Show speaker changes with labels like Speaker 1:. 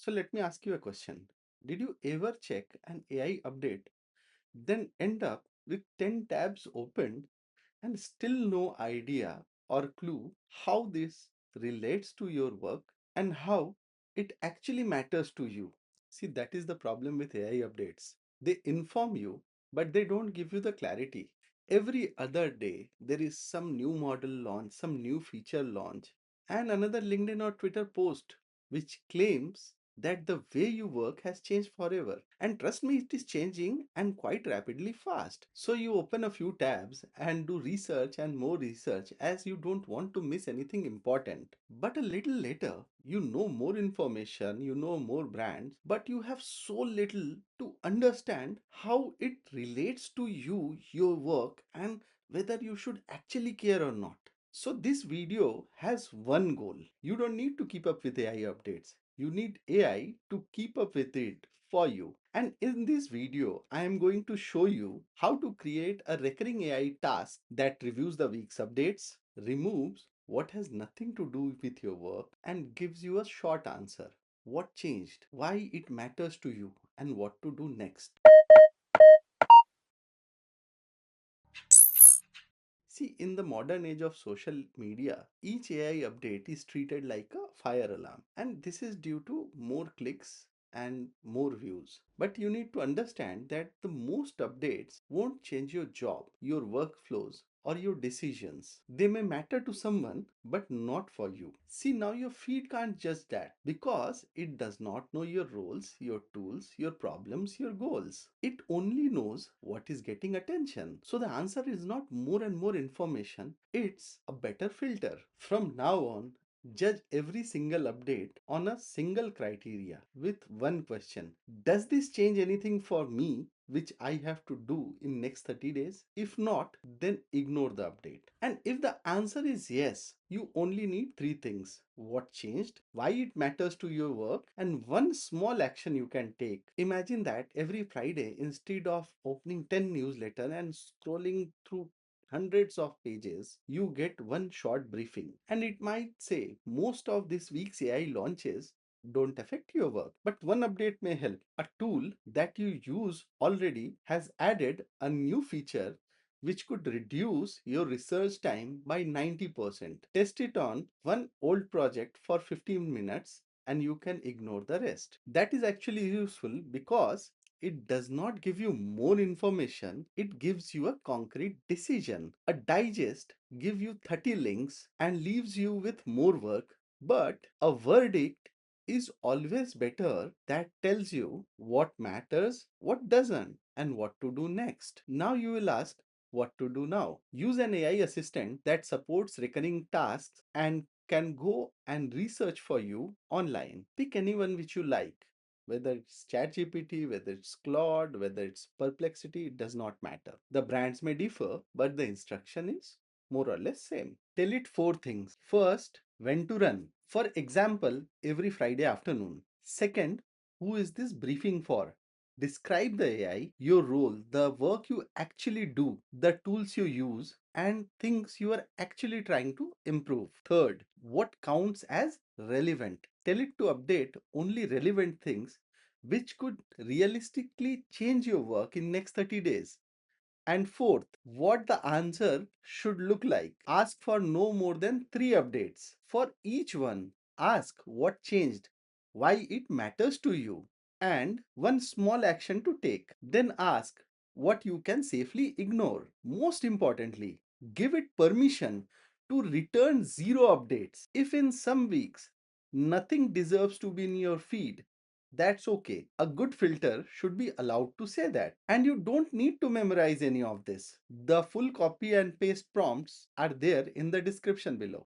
Speaker 1: So let me ask you a question. Did you ever check an AI update, then end up with 10 tabs opened and still no idea or clue how this relates to your work and how it actually matters to you? See, that is the problem with AI updates. They inform you, but they don't give you the clarity. Every other day, there is some new model launch, some new feature launch, and another LinkedIn or Twitter post which claims that the way you work has changed forever. And trust me, it is changing and quite rapidly fast. So you open a few tabs and do research and more research as you don't want to miss anything important. But a little later, you know more information, you know more brands, but you have so little to understand how it relates to you, your work, and whether you should actually care or not. So this video has one goal. You don't need to keep up with AI updates. You need AI to keep up with it for you. And in this video, I am going to show you how to create a recurring AI task that reviews the week's updates, removes what has nothing to do with your work, and gives you a short answer. What changed, why it matters to you, and what to do next. See, in the modern age of social media, each AI update is treated like a fire alarm, and this is due to more clicks and more views. But you need to understand that the most updates won't change your job, your workflows, or your decisions. They may matter to someone, but not for you. See, now your feed can't judge that because it does not know your roles, your tools, your problems, your goals. It only knows what is getting attention. So the answer is not more and more information, it's a better filter. From now on, judge every single update on a single criteria with one question. Does this change anything for me which I have to do in next 30 days? If not, then ignore the update. And if the answer is yes, you only need three things: what changed, why it matters to your work, and one small action you can take. Imagine that every Friday, instead of opening 10 newsletter and scrolling through hundreds of pages, you get one short briefing, and it might say most of this week's AI launches don't affect your work, but one update may help. A tool that you use already has added a new feature which could reduce your research time by 90%. Test it on one old project for 15 minutes and you can ignore the rest. That is actually useful because it does not give you more information, it gives you a concrete decision. A digest gives you 30 links and leaves you with more work, but a verdict is always better that tells you what matters, what doesn't, and what to do next. Now you will ask, what to do now? Use an AI assistant that supports recurring tasks and can go and research for you online. Pick anyone which you like. Whether it's ChatGPT, whether it's Claude, whether it's Perplexity, it does not matter. The brands may differ, but the instruction is more or less same. Tell it four things. First, when to run. For example, every Friday afternoon. Second, who is this briefing for? Describe the AI, your role, the work you actually do, the tools you use, and things you are actually trying to improve. Third, what counts as relevant? Tell it to update only relevant things which could realistically change your work in next 30 days. And fourth, what the answer should look like. Ask for no more than 3 updates. For each one, ask what changed, why it matters to you, and one small action to take. Then ask what you can safely ignore. Most importantly, give it permission to return 0 updates. If in some weeks nothing deserves to be in your feed, that's okay. A good filter should be allowed to say that. And you don't need to memorize any of this. The full copy and paste prompts are there in the description below.